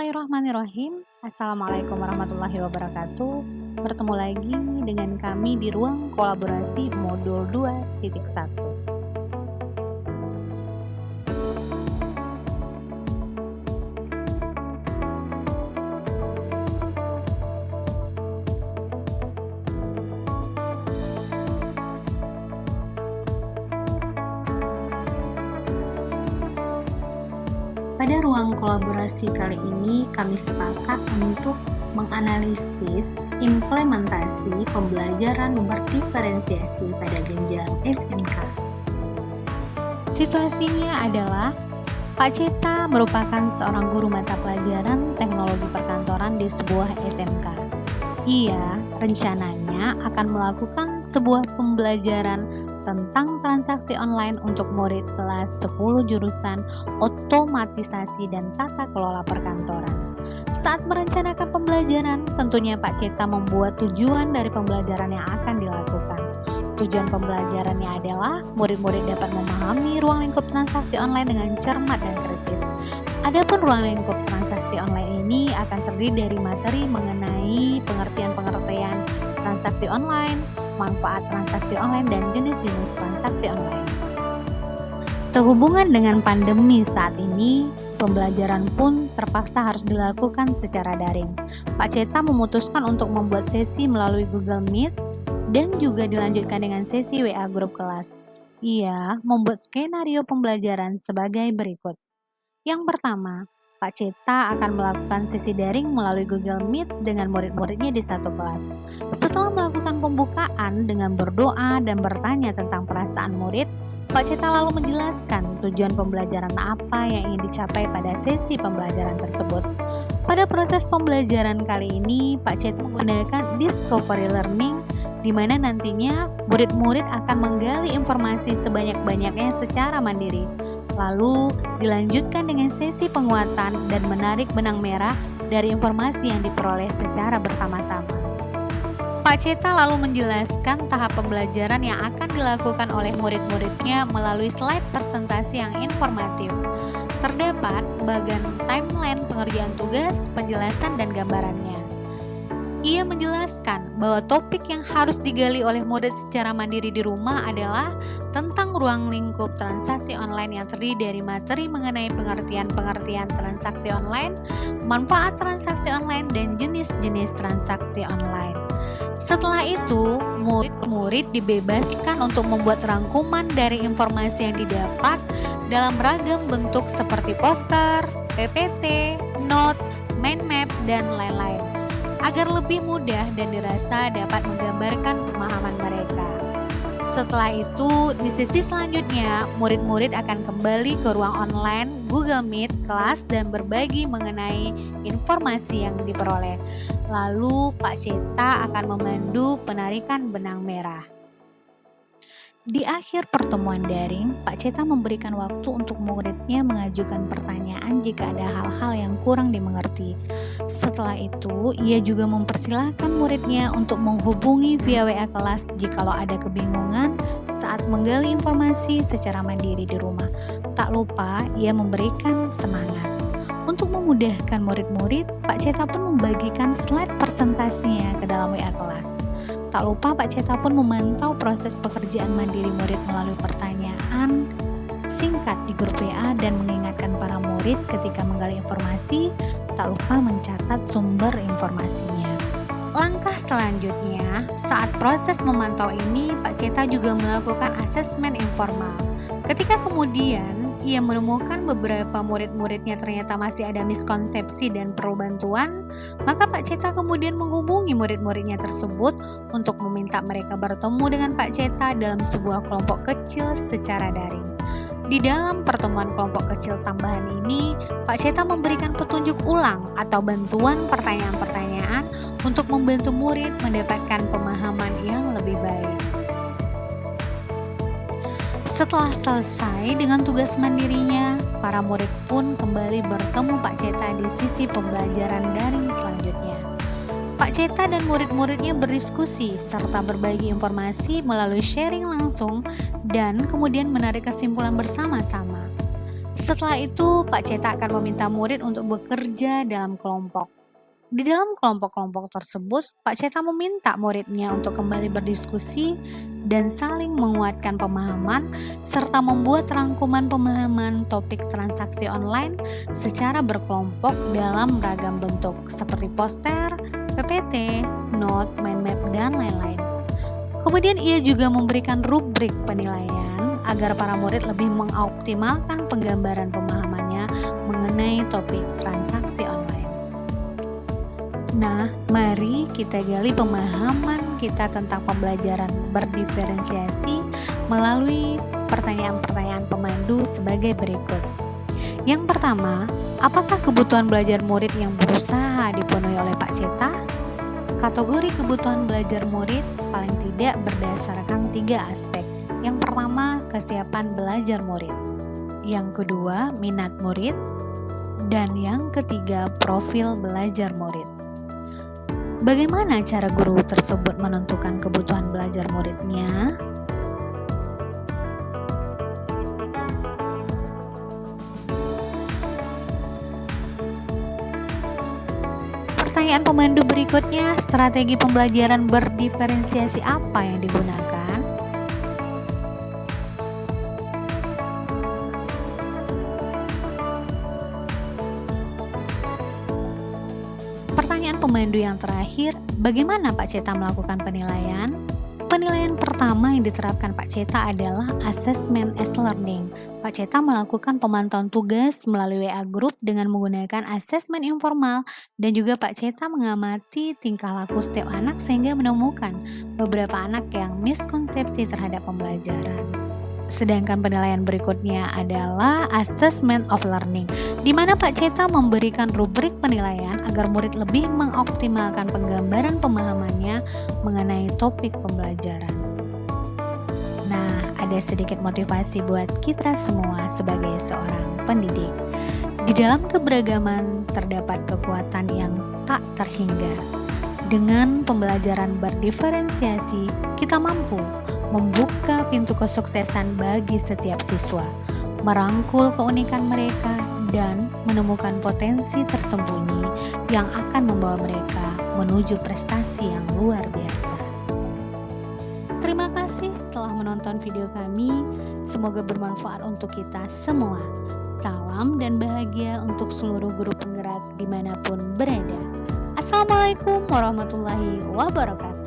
Bismillahirrahmanirrahim. Assalamualaikum warahmatullahi wabarakatuh. Bertemu lagi dengan kami di ruang kolaborasi modul 2.1. Pada ruang kolaborasi kali ini, kami sepakat untuk menganalisis implementasi pembelajaran berdiferensiasi pada jenjang SMK. Situasinya adalah Pak Ceta merupakan seorang guru mata pelajaran teknologi perkantoran di sebuah SMK. Ia rencananya akan melakukan sebuah pembelajaran tentang transaksi online untuk murid kelas 10 jurusan otomatisasi dan tata kelola perkantoran. Saat merencanakan pembelajaran, tentunya Pak Ceta membuat tujuan dari pembelajaran yang akan dilakukan. Tujuan pembelajarannya adalah murid-murid dapat memahami ruang lingkup transaksi online dengan cermat dan kritis. Adapun ruang lingkup transaksi online ini akan terdiri dari materi mengenai pengertian-pengertian transaksi online, manfaat transaksi online, dan jenis-jenis transaksi online. Sehubungan dengan pandemi saat ini, pembelajaran pun terpaksa harus dilakukan secara daring. Pak Ceta memutuskan untuk membuat sesi melalui Google Meet dan juga dilanjutkan dengan sesi WA grup kelas. Ia membuat skenario pembelajaran sebagai berikut. Yang pertama, Pak Ceta akan melakukan sesi daring melalui Google Meet dengan murid-muridnya di satu kelas. Setelah melakukan pembukaan dengan berdoa dan bertanya tentang perasaan murid, Pak Ceta lalu menjelaskan tujuan pembelajaran apa yang ingin dicapai pada sesi pembelajaran tersebut. Pada proses pembelajaran kali ini, Pak Ceta menggunakan discovery learning, di mana nantinya murid-murid akan menggali informasi sebanyak-banyaknya secara mandiri. Lalu dilanjutkan dengan sesi penguatan dan menarik benang merah dari informasi yang diperoleh secara bersama-sama. Pak Ceta lalu menjelaskan tahap pembelajaran yang akan dilakukan oleh murid-muridnya melalui slide presentasi yang informatif. Terdapat bagian timeline pengerjaan tugas, penjelasan, dan gambarannya. Ia menjelaskan bahwa topik yang harus digali oleh murid secara mandiri di rumah adalah tentang ruang lingkup transaksi online yang terdiri dari materi mengenai pengertian-pengertian transaksi online, manfaat transaksi online, dan jenis-jenis transaksi online. Setelah itu, murid-murid dibebaskan untuk membuat rangkuman dari informasi yang didapat dalam ragam bentuk seperti poster, PPT, note, mind map, dan lain-lain, agar lebih mudah dan dirasa dapat menggambarkan pemahaman mereka. Setelah itu, di sesi selanjutnya, murid-murid akan kembali ke ruang online Google Meet kelas dan berbagi mengenai informasi yang diperoleh. Lalu, Pak Ceta akan memandu penarikan benang merah. Di akhir pertemuan daring, Pak Ceta memberikan waktu untuk muridnya mengajukan pertanyaan jika ada hal-hal yang kurang dimengerti. Setelah itu, ia juga mempersilahkan muridnya untuk menghubungi via WA kelas jikalau ada kebingungan saat menggali informasi secara mandiri di rumah. Tak lupa, ia memberikan semangat. Untuk memudahkan murid-murid, Pak Ceta pun membagikan slide presentasinya ke dalam WA kelas. Tak lupa Pak Ceta pun memantau proses pekerjaan mandiri murid melalui pertanyaan singkat di grup WA dan mengingatkan para murid ketika menggali informasi, tak lupa mencatat sumber informasinya. Langkah selanjutnya, saat proses memantau ini, Pak Ceta juga melakukan asesmen informal. Ketika kemudian ia menemukan beberapa murid-muridnya ternyata masih ada miskonsepsi dan perlu bantuan, maka Pak Ceta kemudian menghubungi murid-muridnya tersebut untuk meminta mereka bertemu dengan Pak Ceta dalam sebuah kelompok kecil secara daring. Di dalam pertemuan kelompok kecil tambahan ini, Pak Ceta memberikan petunjuk ulang atau bantuan pertanyaan-pertanyaan untuk membantu murid mendapatkan pemahaman yang lebih baik. Setelah selesai dengan tugas mandirinya, para murid pun kembali bertemu Pak Ceta di sisi pembelajaran daring selanjutnya. Pak Ceta dan murid-muridnya berdiskusi serta berbagi informasi melalui sharing langsung dan kemudian menarik kesimpulan bersama-sama. Setelah itu, Pak Cetak akan meminta murid untuk bekerja dalam kelompok. Di dalam kelompok-kelompok tersebut, Pak Cetak meminta muridnya untuk kembali berdiskusi dan saling menguatkan pemahaman, serta membuat rangkuman pemahaman topik transaksi online secara berkelompok dalam beragam bentuk, seperti poster, PPT, note, mind map, dan lain-lain. Kemudian ia juga memberikan rubrik penilaian agar para murid lebih mengoptimalkan penggambaran pemahamannya mengenai topik transaksi online. Nah, mari kita gali pemahaman kita tentang pembelajaran berdiferensiasi melalui pertanyaan-pertanyaan pemandu sebagai berikut. Yang pertama, apakah kebutuhan belajar murid yang berusaha dipenuhi oleh Pak Ceta? Kategori kebutuhan belajar murid paling tidak berdasarkan 3 aspek. Yang pertama, kesiapan belajar murid. Yang kedua, minat murid. Dan yang ketiga, profil belajar murid. Bagaimana cara guru tersebut menentukan kebutuhan belajar muridnya? Pertanyaan pemandu berikutnya, strategi pembelajaran berdiferensiasi apa yang digunakan? Pertanyaan pemandu yang terakhir, bagaimana Pak Ceta melakukan penilaian? Penilaian pertama yang diterapkan Pak Ceta adalah assessment as learning. Pak Ceta melakukan pemantauan tugas melalui WA Group dengan menggunakan asesmen informal, dan juga Pak Ceta mengamati tingkah laku setiap anak sehingga menemukan beberapa anak yang miskonsepsi terhadap pembelajaran. Sedangkan penilaian berikutnya adalah assessment of learning, di mana Pak Ceta memberikan rubrik penilaian agar murid lebih mengoptimalkan penggambaran pemahamannya mengenai topik pembelajaran. Nah, ada sedikit motivasi buat kita semua sebagai seorang pendidik. Di dalam keberagaman terdapat kekuatan yang tak terhingga. Dengan pembelajaran berdiferensiasi, kita mampu membuka pintu kesuksesan bagi setiap siswa, merangkul keunikan mereka, dan menemukan potensi tersembunyi yang akan membawa mereka menuju prestasi yang luar biasa. Terima kasih telah menonton video kami. Semoga bermanfaat untuk kita semua. Salam dan bahagia untuk seluruh guru penggerak dimanapun berada. Assalamualaikum warahmatullahi wabarakatuh.